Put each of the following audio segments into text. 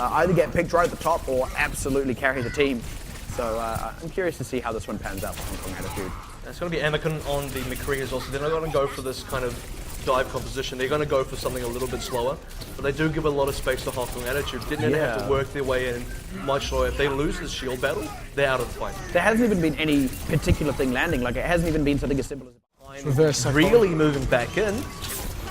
either get picked right at the top or absolutely carry the team. So I'm curious to see how this one pans out for Hong Kong Attitude. It's going to be Anakin on the McCree as well, so they're not going to go for this kind of dive composition. They're going to go for something a little bit slower, but they do give a lot of space to Hong Kong Attitude. Didn't have to work their way in much slower. If they lose this shield battle, they're out of the fight. There hasn't even been any particular thing landing. Like, it hasn't even been something as simple as reverse. Really moving back in.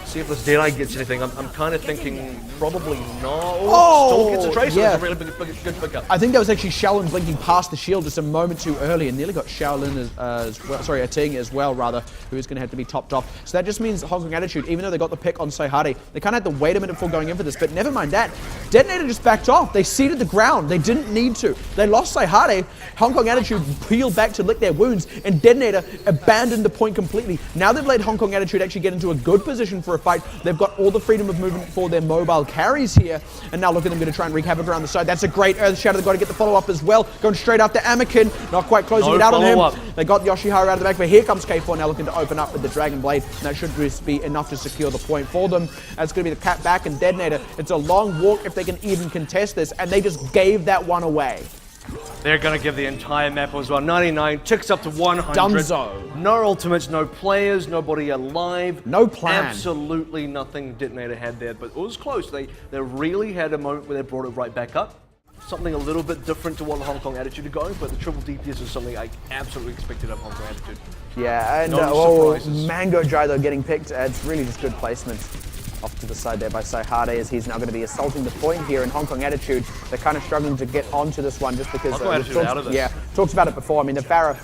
See if this Deadeye gets anything. I'm kind of thinking probably not. Still gets a tracer. That's a really good pickup. I think that was actually Shaolin blinking past the shield just a moment too early and nearly got Shaolin as well. Sorry, Ating as well, rather, who is going to have to be topped off. So that just means Hong Kong Attitude, even though they got the pick on Saihade, they kind of had to wait a minute before going in for this. But never mind that. DeToNator just backed off. They ceded the ground. They didn't need to. They lost Saihade. Hong Kong Attitude peeled back to lick their wounds, and DeToNator abandoned the point completely. Now they've let Hong Kong Attitude actually get into a good position for a fight. They've got all the freedom of movement for their mobile carries here, and now look at them going to try and wreak havoc around the side. That's a great Earth Shatter. They've got to get the follow-up as well. Going straight after Anakin. Not quite closing it out on him. They got Yoshiharu out of the back, but here comes K4 now looking to open up with the Dragon Blade, and that should just be enough to secure the point for them. That's going to be the cat back and DeToNator. It's a long walk if they can even contest this, and they just gave that one away. They're going to give the entire map as well. 99 ticks up to 100. Dunzo. No ultimates, no players, nobody alive. No plan. Absolutely nothing DeToNator had there, but it was close. They really had a moment where they brought it right back up. Something a little bit different to what the Hong Kong Attitude are going, but the triple DPS is something I absolutely expected of Hong Kong Attitude. Yeah, and no Mango Jai though getting picked. It's really just good placement. Off to the side there by Saihade as he's now going to be assaulting the point here in Hong Kong Attitude. They're kind of struggling to get onto this one just because... talks about it before. I mean, the Farah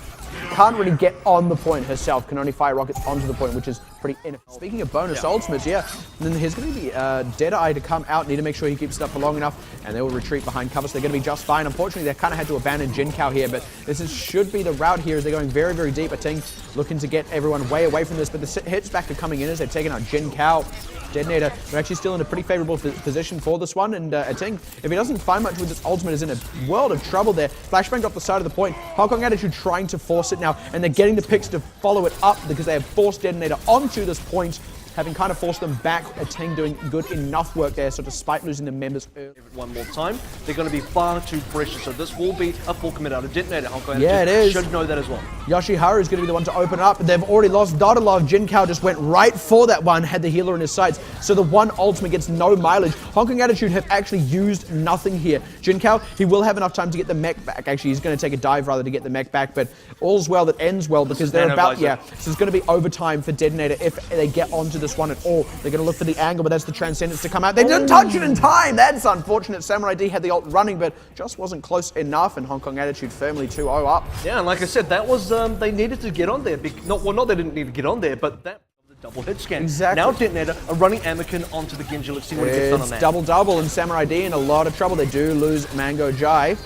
can't really get on the point herself, can only fire rockets onto the point, which is pretty ineffective. Speaking of bonus ultimates, and then here's going to be Deadeye to come out, need to make sure he keeps it up for long enough, and they will retreat behind cover, so they're going to be just fine. Unfortunately, they kind of had to abandon Jin Kao here, but should be the route here as they're going very, very deep. Ating looking to get everyone way away from this, but the hits back are coming in as they've taken out Jin Kao. DeToNator, they're actually still in a pretty favorable position for this one, and Ating, if he doesn't find much with this ultimate, is in a world of trouble there. Flashbang off the side of the point. Hong Kong Attitude trying to force it now, and they're getting the picks to follow it up because they have forced DeToNator onto this point, having kind of forced them back. Ating doing good enough work there, so despite losing the members early. One more time, they're going to be far too precious, so this will be a full commit out of DeToNator. Hong Kong it is. Should know that as well. Yoshiharu is going to be the one to open up, but they've already lost Dodalov. Jin Kao just went right for that one, had the healer in his sights, so the one ultimate gets no mileage. Hong Kong Attitude have actually used nothing here. Jin Kao, he will have enough time to get the mech back. Actually, he's going to take a dive rather to get the mech back, but all's well that ends well because they're about, so it's going to be overtime for DeToNator if they get onto this one at all. They're going to look for the angle, but that's the Transcendence to come out. They didn't touch it in time. That's unfortunate. Samurai D had the ult running, but just wasn't close enough, and Hong Kong Attitude firmly 2-0 up. Yeah, and like I said, that was, they needed to get on there. Not they didn't need to get on there, but that was a double hit scan. Exactly. Now DeToNator are running Anakin onto the Genji. Let's see what he gets done on that. It's double-double, and Samurai D in a lot of trouble. They do lose Mango Jai.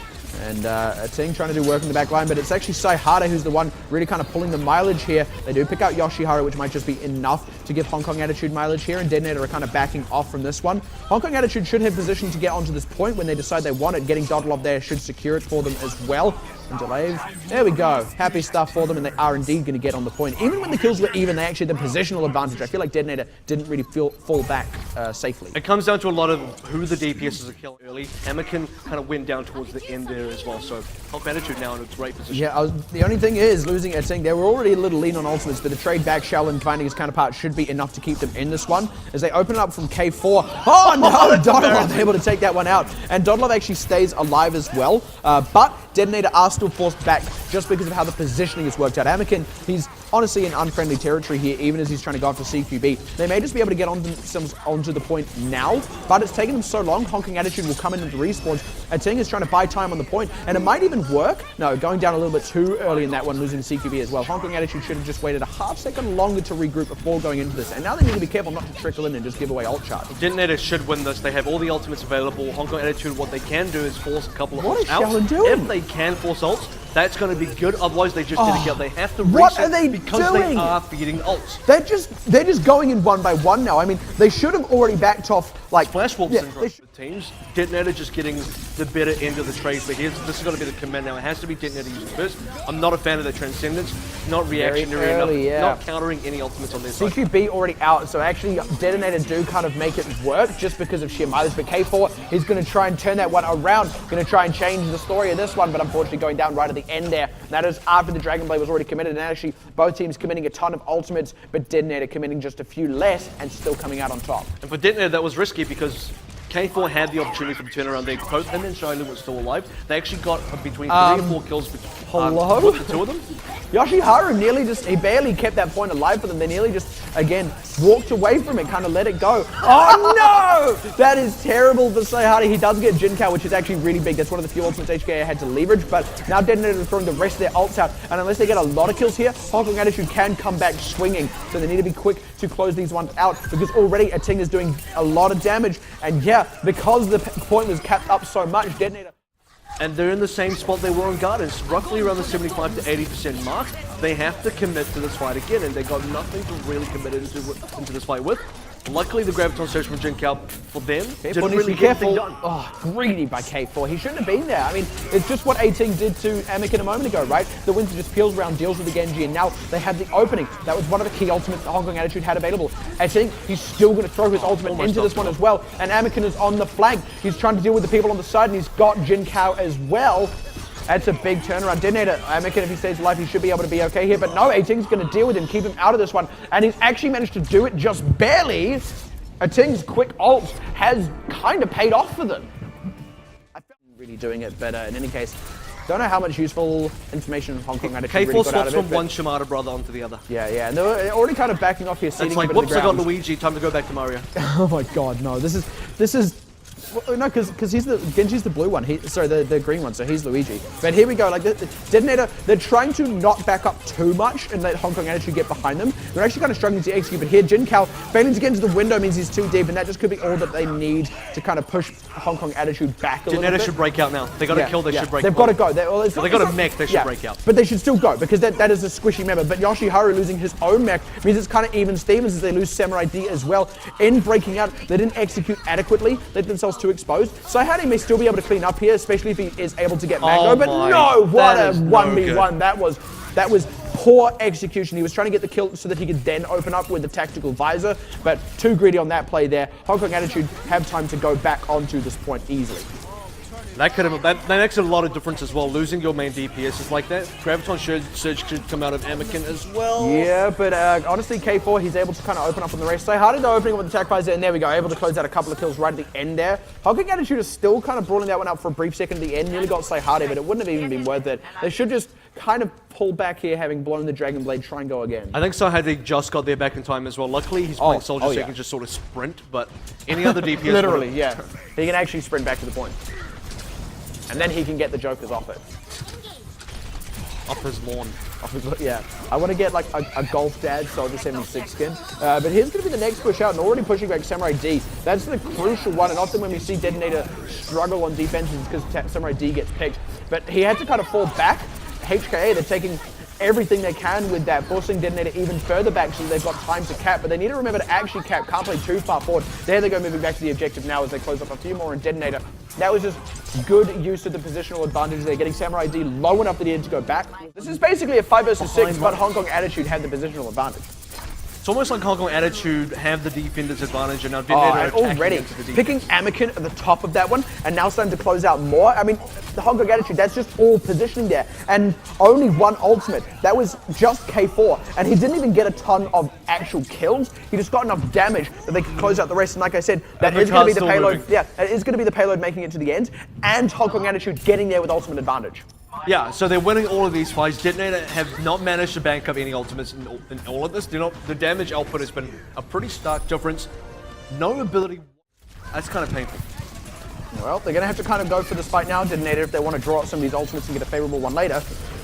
And Ating trying to do work in the back line, but it's actually Saihade who's the one really kind of pulling the mileage here. They do pick out Yoshiharu, which might just be enough to give Hong Kong Attitude mileage here, and DeToNator are kind of backing off from this one. Hong Kong Attitude should have position to get onto this point when they decide they want it. Getting Dodalov there should secure it for them as well. And delays. There we go. Happy stuff for them, and they are indeed going to get on the point. Even when the kills were even, they actually had the positional advantage. I feel like DeToNator didn't really fall back safely. It comes down to a lot of who the DPSs are killing early. Anakin kind of went down towards the end there as well, so Hong Kong Attitude now in a great position. Yeah, the only thing is, losing Ating, they were already a little lean on ultimates, but the trade back Shaolin finding his counterpart should be enough to keep them in this one. As they open it up from K4. Oh no, Dodalov able to take that one out. And Dodalov actually stays alive as well, but DeToNator are still forced back just because of how the positioning has worked out. Anakin, he's honestly in unfriendly territory here, even as he's trying to go after CQB. They may just be able to get onto the point now, but it's taken them so long. Hong Kong Attitude will come in into respawns. Ating is trying to buy time on the point, and it might even work. No, going down a little bit too early in that one, losing CQB as well. Hong Kong Attitude should have just waited a half second longer to regroup before going into this, and now they need to be careful not to trickle in and just give away ult charge. DeToNator should win this. They have all the ultimates available. Hong Kong Attitude, what they can do is force a couple of ults out. What is Shaolin doing? If they can force ults, that's going to be good. Otherwise, they just didn't get. They have to reset. What are they because doing? They are feeding ults. They're just going in one by one now. I mean, they should have already backed off like Flash warp syndrome. teams. DeToNator just getting the better end of the trade, but this is going to be the command now. It has to be DeToNator using first. I'm not a fan of the Transcendence, not reactionary enough, not countering any ultimates on this side. CQB already out, so actually DeToNator do kind of make it work just because of sheer mileage, but K4 is going to try and turn that one around, going to try and change the story of this one, but unfortunately going down right at the end there. That is after the Dragon Blade was already committed, and actually both teams committing a ton of ultimates, but DeToNator committing just a few less and still coming out on top. And for DeToNator, that was risky because K4 had the opportunity for the turnaround there. Both him and Shiloh was still alive. They actually got between 3 and 4 kills with the two of them. Yoshiharu nearly he barely kept that point alive for them. They nearly just, again, walked away from it, kind of let it go. Oh no! That is terrible for Sayhari. He does get Jinkai, which is actually really big. That's one of the few ultimates HKA had to leverage, but now DeToNator is throwing the rest of their ults out, and unless they get a lot of kills here, Hong Kong Attitude can come back swinging, so they need to be quick to close these ones out, because already Ating is doing a lot of damage, and yeah, because the point was capped up so much, DeToNator. And they're in the same spot they were in Gardens, roughly around the 75 to 80% mark. They have to commit to this fight again, and they got nothing to really commit into this fight with. Luckily, the Graviton Surge from Jinkai for them didn't really get anything done. Oh, greedy by K4. He shouldn't have been there. I mean, it's just what Ating did to Anakin a moment ago, right? The Winter just peels around, deals with the Genji, and now they have the opening. That was one of the key ultimates that Hong Kong Attitude had available. Ating, he's still going to throw his ultimate into this one as well, and Anakin is on the flank. He's trying to deal with the people on the side, and he's got Jinkai as well. That's a big turnaround. DeToNator, Anakin, if he stays alive, he should be able to be okay here. But no, Ating's going to deal with him, keep him out of this one. And he's actually managed to do it just barely. Ating's quick ult has kind of paid off for them. I felt really doing it, but in any case, don't know how much useful information Hong Kong Attitude really got out of it. K4 swaps from one Shimada brother onto the other. Yeah, and they're already kind of backing off here, it's like, whoops, I got Luigi, time to go back to Mario. Oh my god, no, this is well, no, because Genji's the blue one. Sorry, the green one. So he's Luigi. But here we go. Like the DeToNator, they're trying to not back up too much and let Hong Kong Attitude get behind them. They're actually kind of struggling to execute. But here, Jinkai failing to get into the window means he's too deep, and that just could be all that they need to kind of push Hong Kong Attitude back a little bit. DeToNator should break out now. They got to kill. They should break. They've got to go. They got a mech. They should break out. But they should still go because that is a squishy member. But Yoshiharu losing his own mech means it's kind of even Stevens as they lose Samurai D as well. In breaking out, they didn't execute adequately. Let themselves too exposed. So Howdy may still be able to clean up here, especially if he is able to get Mango. But no, what a 1v1 that was. That was poor execution. He was trying to get the kill so that he could then open up with the tactical visor, but too greedy on that play there. Hong Kong Attitude have time to go back onto this point easily. That makes a lot of difference as well. Losing your main DPS is like that. Graviton Surge should come out of Anakin as well. Yeah, but honestly, K4, he's able to kind of open up on the race. So hard to opening with the attack visor, and there we go, able to close out a couple of kills right at the end there. Hong Kong Attitude is still kind of brawling that one up for a brief second at the end. Nearly got Sayhade, but it wouldn't have even been worth it. They should just kind of pull back here, having blown the Dragon Blade, try and go again. I think Sayhade just got there back in time as well. Luckily, he's playing Soldier, so he can just sort of sprint, but any other DPS... Literally, yeah. He can actually sprint back to the point. And then he can get the Jokers off it. Off his lawn. Yeah. I want to get like a Golf Dad Soldier 76 skin. But here's going to be the next push out, and already pushing back Samurai D. That's the crucial one, and often when we see DeToNator struggle on defenses because Samurai D gets picked. But he had to kind of fall back. HKA, they're taking everything they can with that, forcing DeToNator even further back so they've got time to cap, but they need to remember to actually cap, can't play too far forward. There they go, moving back to the objective now as they close up a few more in DeToNator. That was just good use of the positional advantage there, getting Samurai D low enough that he had to go back. This is basically a 5 versus 6, but Hong Kong Attitude had the positional advantage. It's almost like Hong Kong Attitude have the defender's advantage, and now DeToNator already picking Anakin at the top of that one, and now starting to close out more. I mean, the Hong Kong Attitude, that's just all positioning there, and only one ultimate. That was just K4, and he didn't even get a ton of actual kills. He just got enough damage that they could close out the rest. And like I said, that is going to be the payload. Moving. Yeah, it is going to be the payload making it to the end, and Hong Kong Attitude getting there with ultimate advantage. Yeah, so they're winning all of these fights. DeToNator have not managed to bank up any ultimates in all of this. The damage output has been a pretty stark difference. No ability. That's kind of painful. Well, they're going to have to kind of go for this fight now, DeToNator, if they want to draw out some of these ultimates and get a favorable one later.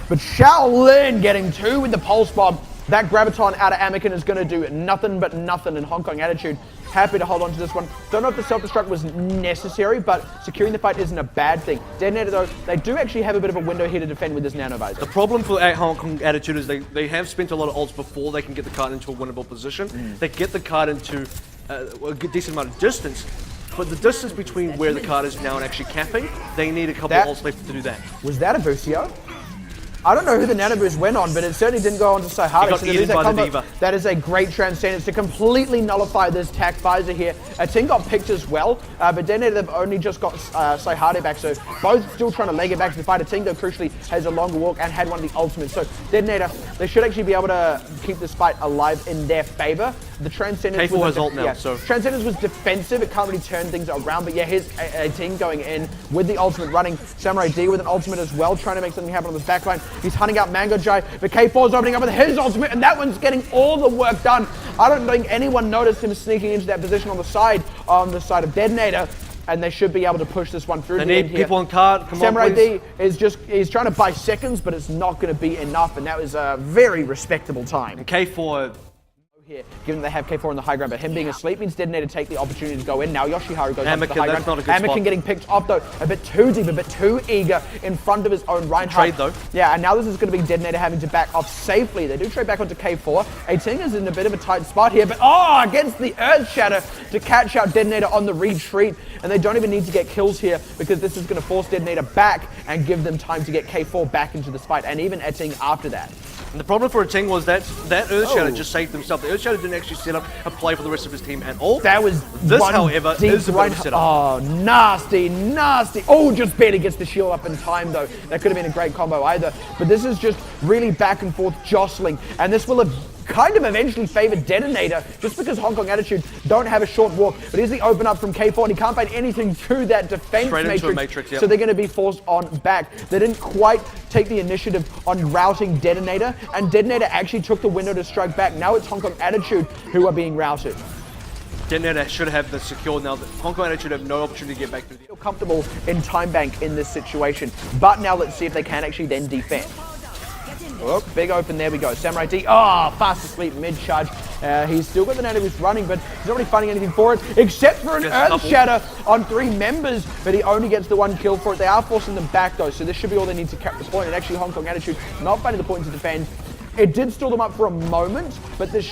But Shaolin getting 2 with the Pulse Bomb. That Graviton out of Anakin is going to do nothing but nothing, in Hong Kong Attitude happy to hold on to this one. Don't know if the self-destruct was necessary, but securing the fight isn't a bad thing. DeToNator, though, they do actually have a bit of a window here to defend with this Nano Visor. The problem for Hong Kong Attitude is they have spent a lot of ults before they can get the card into a winnable position. They get the card into a decent amount of distance, but the distance between where the card is now and actually capping, they need a couple of ults left to do that. Was that a Boostio? I don't know who the Nano Boost went on, but it certainly didn't go on to so hard. Got eaten by the Diva. That is a great transcendence to completely nullify this tac visor here. A team got picked as well, but DeToNator, they've only just got Sayhade back, so both still trying to leg it back to the fight. A team, though, crucially has a longer walk and had one of the ultimates. So DeToNator, they should actually be able to keep this fight alive in their favor. The transcendence K4 has ult now, so transcendence was defensive. It can't really turn things around, but yeah, here's a team going in with the ultimate running. Samurai D with an ultimate as well, trying to make something happen on this backline. He's hunting out Mango Jai, but K4 is opening up with his ultimate, and that one's getting all the work done. I don't think anyone noticed him sneaking into that position on the side of DeToNator, and they should be able to push this one through. They need people on card. Come Samurai on, please. D is he's trying to buy seconds, but it's not going to be enough, and that was a very respectable time. And K4. Here, given they have K4 on the high ground, but him being asleep means DeToNator to take the opportunity to go in. Now Yoshiharu goes up to the high ground. Anakin getting picked up though, a bit too deep, a bit too eager in front of his own Reinhardt. Trade though. Yeah, and now this is going to be DeToNator having to back off safely. They do trade back onto K4. A-Ting is in a bit of a tight spot here, but against the Earth Shatter to catch out DeToNator on the retreat. And they don't even need to get kills here because this is going to force DeToNator back and give them time to get K4 back into this fight, and even A-Ting after that. And the problem for A-Ting was that Earth Shatter just saved himself. The Earth Shatter didn't actually set up a play for the rest of his team at all. That was this, however, is a better setup. Oh, nasty, nasty. Oh, just barely gets the shield up in time, though. That could have been a great combo either. But this is just really back and forth jostling, and this will have kind of eventually favored DeToNator just because Hong Kong Attitude don't have a short walk. But here's the open up from K4, and he can't find anything through that defense matrix. So they're going to be forced on back. They didn't quite take the initiative on routing DeToNator, and DeToNator actually took the window to strike back. Now it's Hong Kong Attitude who are being routed. DeToNator should have this secured now. Hong Kong Attitude have no opportunity to get back to the... Feel comfortable in time bank in this situation, but now let's see if they can actually then defend. Oh, big open, there we go. Samurai D, fast asleep mid-charge. He's still got the Nano Boost running, but he's not really finding anything for it, except for an Earth Shatter on 3 members, but he only gets the 1 kill for it. They are forcing them back, though, so this should be all they need to cap the point, and actually Hong Kong Attitude not finding the point to defend. It did stall them up for a moment, but this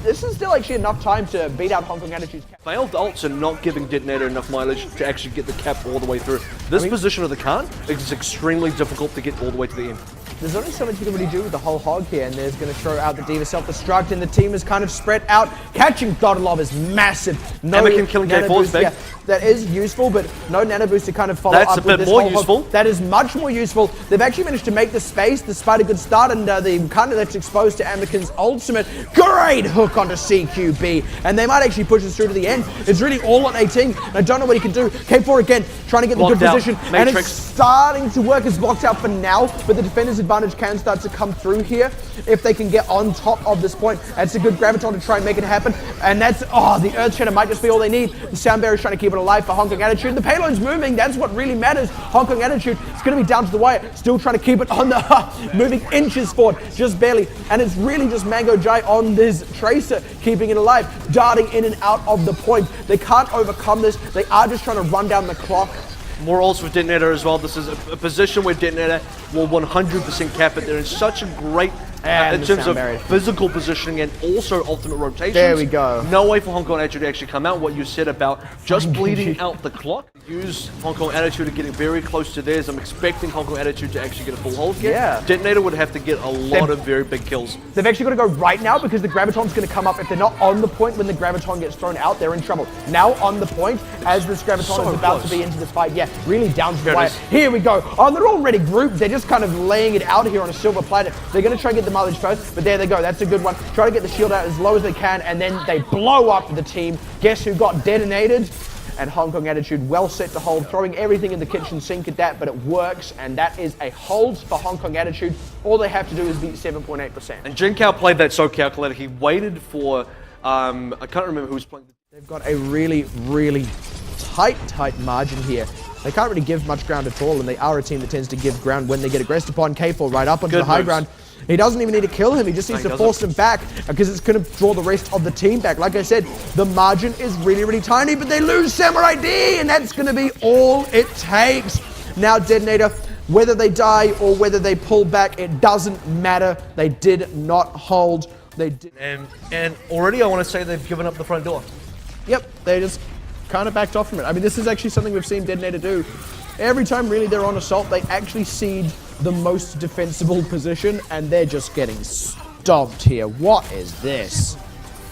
is still actually enough time to beat out Hong Kong Attitude's cap. Failed ults are not giving DeToNator enough mileage to actually get the cap all the way through. This position of the card is extremely difficult to get all the way to the end. There's only so much you can really do with the whole hog here, and there's going to throw out the Diva self-destruct, and the team is kind of spread out. Catching Godlov is massive. No Anakin killing K4 is big. Yeah, that is useful, but no Nano Boost to kind of follow up with this. That's a bit more useful. That is much more useful. They've actually managed to make the space despite a good start, and they kind of left exposed to Anakin's ultimate. Great hook onto CQB, and they might actually push us through to the end. It's really all on A-Ting, and I don't know what he can do. K4 again, trying to get the good position, and it's starting to work. It's blocked out for now, but the defender's advantage can start to come through here if they can get on top of this point. That's a good graviton to try and make it happen, and that's, the Earth Shatter might just be all they need. The Sound Barrier's trying to keep it alive for Hong Kong Attitude. The payload's moving, that's what really matters. Hong Kong Attitude is going to be down to the wire, still trying to keep it on the, moving inches forward, just barely, and it's really just Mango Jai on this Tracer, keeping it alive, darting in and out of the point. They can't overcome this, they are just trying to run down the clock. More ults for DeToNator as well. This is a position where DeToNator will 100% cap it. They're in such a great in terms of physical positioning and also ultimate rotations. There we go. No way for Hong Kong Attitude to actually come out. What you said about just bleeding out the clock. Use Hong Kong Attitude to getting very close to theirs. I'm expecting Hong Kong Attitude to actually get a full hold here. Yeah. DeToNator would have to get a lot of very big kills. They've actually got to go right now because the Graviton's going to come up. If they're not on the point when the Graviton gets thrown out, they're in trouble. Now on the point as this Graviton is about to be into this fight. Yeah, really down to the wire. Here we go. They're already grouped. They're just kind of laying it out here on a silver platter. They're going to try and get the mileage first, but there they go. That's a good one. Try to get the shield out as low as they can, and then they blow up the team. Guess who got detonated? And Hong Kong Attitude well set to hold, throwing everything in the kitchen sink at that, but it works, and that is a hold for Hong Kong Attitude. All they have to do is beat 7.8%. And Jinkao played that so calculated. He waited for, I can't remember who was playing. They've got a really, really tight margin here. They can't really give much ground at all, and they are a team that tends to give ground when they get aggressed upon. K4 right up onto the high ground. He doesn't even need to kill him, he just needs to force him back because it's going to draw the rest of the team back. Like I said, the margin is really, really tiny, but they lose Samurai D, and that's going to be all it takes. Now DeToNator, whether they die or whether they pull back, it doesn't matter. They did not hold. They did. And already I want to say they've given up the front door. Yep, they just kind of backed off from it. I mean, this is actually something we've seen DeToNator do. Every time really they're on assault, they actually cede the most defensible position, and they're just getting stomped here. What is this?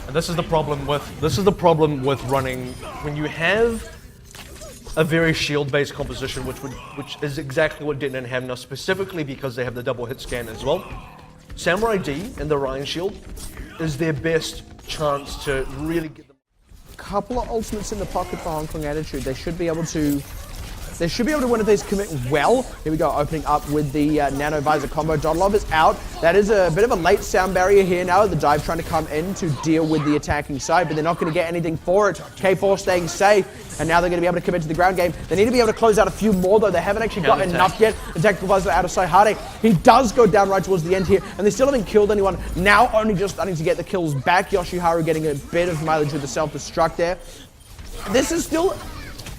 And this is the problem with running when you have a very shield-based composition, which is exactly what DeToNator have now, specifically because they have the double hit scan as well. Samurai D and the Ryan shield is their best chance to really get them. Couple of ultimates in the pocket for Hong Kong Attitude. They should be able to win if they commit well. Here we go, opening up with the Nano Visor combo. DeToNator is out. That is a bit of a late sound barrier here now. The dive trying to come in to deal with the attacking side, but they're not going to get anything for it. K4 staying safe, and now they're going to be able to commit to the ground game. They need to be able to close out a few more, though. They haven't actually got enough yet. The tactical visor out of Saihade. He does go down right towards the end here, and they still haven't killed anyone. Now only just starting to get the kills back. Yoshiharu getting a bit of mileage with the self-destruct there. This is still...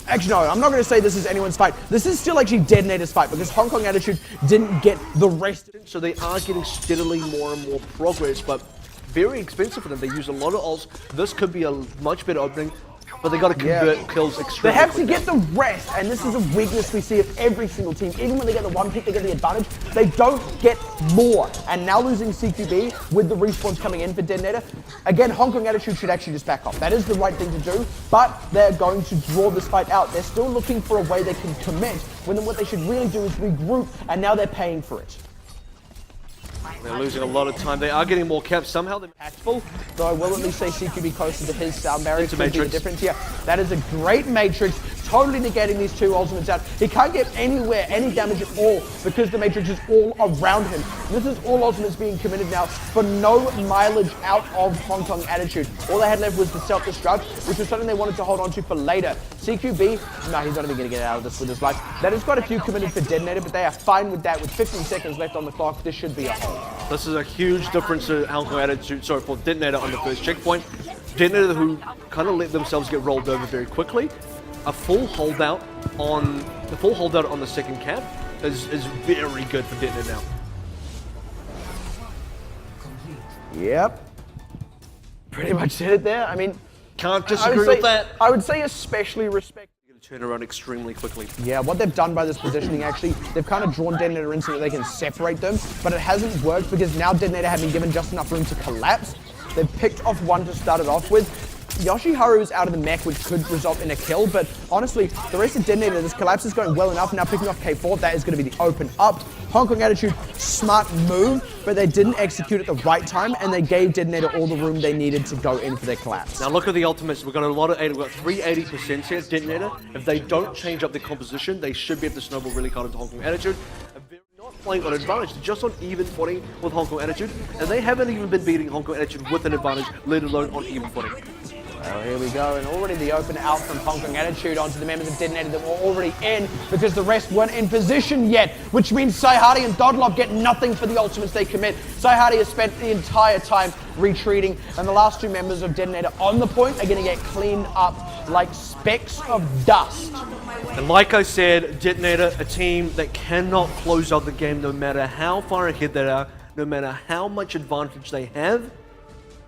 Actually, no, I'm not going to say this is anyone's fight. This is still actually DeToNator's fight because Hong Kong Attitude didn't get the rest. So they are getting steadily more and more progress, but very expensive for them. They use a lot of ults. This could be a much better opening, but they got to convert kills extremely They have quickly. to get the rest, and this is a weakness we see of every single team. Even when they get the one pick, they get the advantage. They don't get more. And now losing CQB with the respawns coming in for DeToNator. Again, Hong Kong Attitude should actually just back off. That is the right thing to do, but they're going to draw this fight out. They're still looking for a way they can commit, when what they should really do is regroup, and now they're paying for it. They're losing a lot of time. They are getting more caps. Somehow they're Impactful, though I will at least say CQB closer to his sound barrier. It's a could be the Matrix. difference here. That is a great Matrix, totally negating these two ultimates out. He can't get anywhere, any damage at all, because the Matrix is all around him. This is all ultimates being committed now for no mileage out of Hong Kong Attitude. All they had left was the self-destruct, which was something they wanted to hold on to for later. CQB, no, he's not even going to get out of this with his life. That has got a few committed for DeToNator, but they are fine with that. With 15 seconds left on the clock, this should be a hold. This is a huge difference to Hong Kong Attitude, sorry, for DeToNator on the first checkpoint. DeToNator, who kind of let themselves get rolled over very quickly. A full holdout on the second cap is very good for DeToNator now. Yep. Pretty much did it there. I mean, Can't disagree with that. I would say especially respect. Turn around extremely quickly. Yeah, what they've done by this positioning, actually, they've kind of drawn DeToNator in so that they can separate them, but it hasn't worked because now DeToNator have been given just enough room to collapse. They've picked off one to start it off with. Yoshiharu is out of the mech, which could result in a kill, but honestly, the rest of DeToNator, this collapse is going well enough. Now picking off K4, that is going to be the open up. Hong Kong Attitude, smart move, but they didn't execute at the right time, and they gave DeToNator all the room they needed to go in for their collapse. Now look at the ultimates. We've got a lot of 80, we've got 380% here. DeToNator, if they don't change up their composition, they should be able to snowball really hard into Hong Kong Attitude. Not playing on advantage, they're just on even footing with Hong Kong Attitude, and they haven't even been beating Hong Kong Attitude with an advantage, let alone on even footing. Well, here we go, and already the open out from Hong Kong Attitude onto the members of DeToNator that were already in because the rest weren't in position yet, which means Saihade and DeToNator get nothing for the ultimates they commit. Saihade has spent the entire time retreating, and the last two members of DeToNator on the point are going to get cleaned up like specks of dust. And like I said, DeToNator, a team that cannot close out the game no matter how far ahead they are, no matter how much advantage they have.